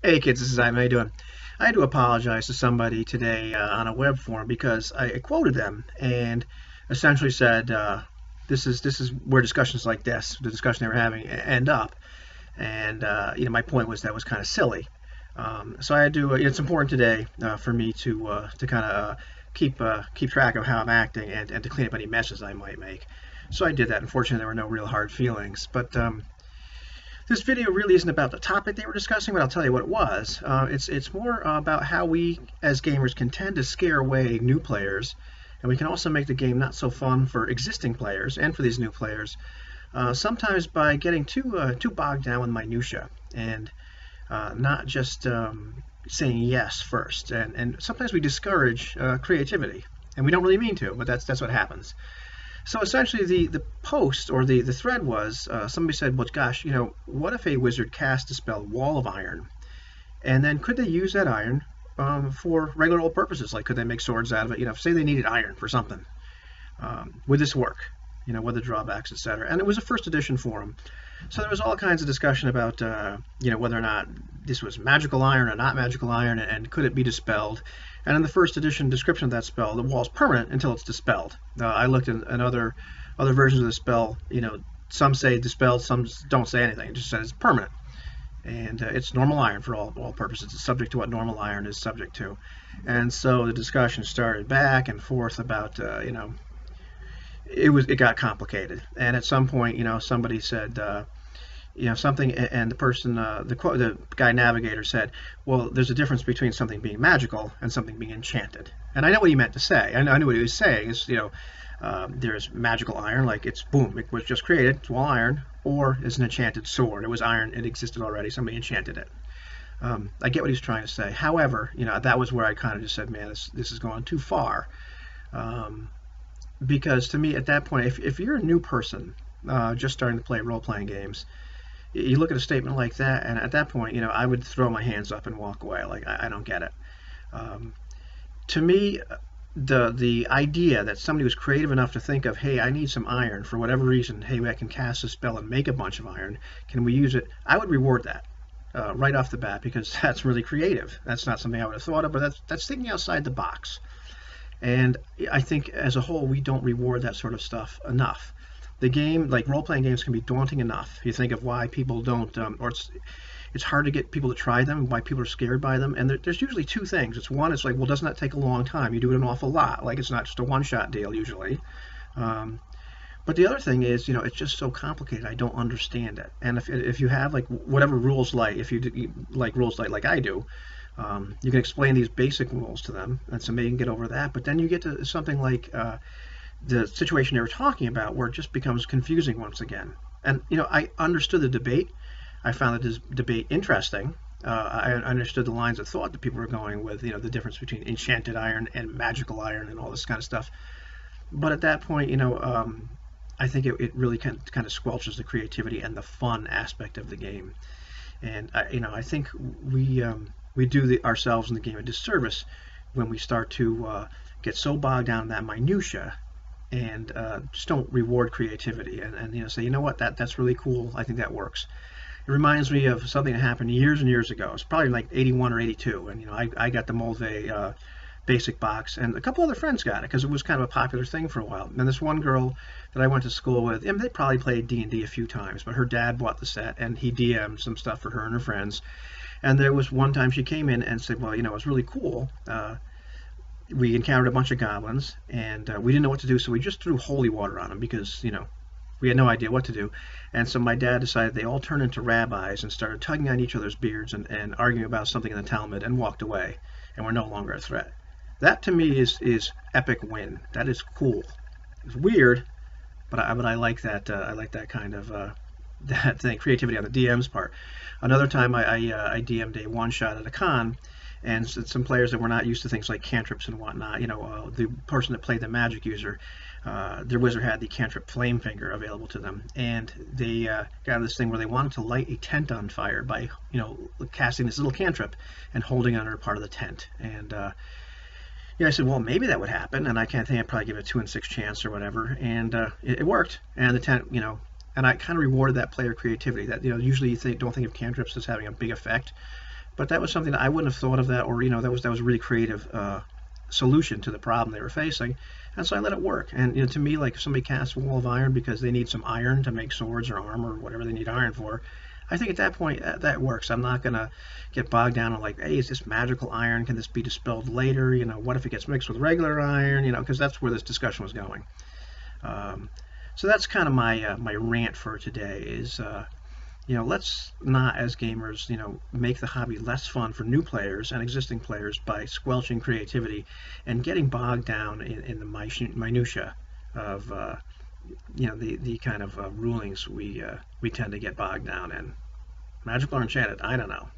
Hey kids, this is Ivan. How you doing? I had to apologize to somebody today on a web forum because I quoted them and essentially said this is where discussions like this, the discussion they were having, end up. And my point was that was kind of silly. So I had to. It's important today for me to kind of keep track of how I'm acting and to clean up any messes I might make. So I did that. Unfortunately, there were no real hard feelings, but this video really isn't about the topic they were discussing, but I'll tell you what it was. It's more about how we as gamers can tend to scare away new players, and we can also make the game not so fun for existing players and for these new players. Sometimes by getting too bogged down with minutia and not just saying yes first, and sometimes we discourage creativity, and we don't really mean to, but that's what happens. So essentially, the post or the thread was somebody said, "Well, gosh, what if a wizard cast a spell Wall of Iron, and then could they use that iron for regular old purposes? Like, could they make swords out of it? Say they needed iron for something. Would this work? What are the drawbacks, etc." And it was a first edition forum, so there was all kinds of discussion about whether or not this was magical iron or not magical iron, and could it be dispelled. And in the first edition description of that spell, the wall's permanent until it's dispelled. I looked at other versions of the spell. Some say dispelled, some don't say anything. It just says it's permanent, and it's normal iron for all purposes. It's subject to what normal iron is subject to. And so the discussion started back and forth about it got complicated. And at some point, somebody said something, and the person, the guy navigator said, well, there's a difference between something being magical and something being enchanted. And I know what he meant to say. I knew what he was saying is, there's magical iron, like it's boom, it was just created, it's all iron, or it's an enchanted sword. It was iron, it existed already, somebody enchanted it. I get what he's trying to say. However, that was where I kind of just said, man, this is going too far. Because to me, at that point, if you're a new person just starting to play role-playing games, you look at a statement like that, and at that point, I would throw my hands up and walk away. Like, I don't get it. To me, the idea that somebody was creative enough to think of, hey, I need some iron for whatever reason. Hey, I can cast a spell and make a bunch of iron. Can we use it? I would reward that right off the bat, because that's really creative. That's not something I would have thought of, but that's thinking outside the box. And I think as a whole, we don't reward that sort of stuff enough. The game, like role-playing games, can be daunting enough. You think of why people don't, or it's hard to get people to try them, and why people are scared by them. And there's usually two things. It's one, it's like, well, doesn't that take a long time? You do it an awful lot. Like, it's not just a one-shot deal usually. But the other thing is, it's just so complicated. I don't understand it. And if you have like whatever rules, like if you like rules like I do, you can explain these basic rules to them, and so maybe you can get over that. But then you get to something like the situation they were talking about, where it just becomes confusing once again. And I understood the debate. I found this debate interesting. I understood the lines of thought that people were going with, the difference between enchanted iron and magical iron and all this kind of stuff. But at that point, I think it really kind of squelches the creativity and the fun aspect of the game. And I think we do ourselves in the game a disservice when we start to get so bogged down in that minutia and just don't reward creativity and say, what, that's really cool. I think that works. It reminds me of something that happened years and years ago. It's probably like 81 or 82, and I got the Mulvey basic box, and a couple other friends got it because it was kind of a popular thing for a while. And this one girl that I went to school with, they probably played D&D a few times, but her dad bought the set, and he DM'd some stuff for her and her friends. And there was one time she came in and said, well, it was really cool. We encountered a bunch of goblins, and we didn't know what to do, so we just threw holy water on them because, we had no idea what to do. And so my dad decided they all turned into rabbis and started tugging on each other's beards and arguing about something in the Talmud, and walked away, and were no longer a threat. That to me is epic win. That is cool. It's weird, but I like that. I like that kind of that thing, creativity on the DM's part. Another time I DM'd a one-shot at a con, and some players that were not used to things like cantrips and whatnot. The person that played the magic user, their wizard had the cantrip Flame Finger available to them, and they got this thing where they wanted to light a tent on fire by casting this little cantrip and holding it under part of the tent. And I said, well, maybe that would happen, and I can't think I'd probably give it a 2 in 6 chance or whatever, and it worked. And the tent, and I kind of rewarded that player creativity. That usually you don't think of cantrips as having a big effect, But that was something that I wouldn't have thought of that, or that was a really creative solution to the problem they were facing, and so I let it work. And to me, like if somebody casts a wall of iron because they need some iron to make swords or armor or whatever they need iron for, I think at that point that works. I'm not gonna get bogged down on like, hey, is this magical iron? Can this be dispelled later? What if it gets mixed with regular iron? Because that's where this discussion was going. So that's kind of my rant for today. Is let's not, as gamers, make the hobby less fun for new players and existing players by squelching creativity and getting bogged down in the minutia of the kind of rulings we tend to get bogged down in. Magical or enchanted, I don't know.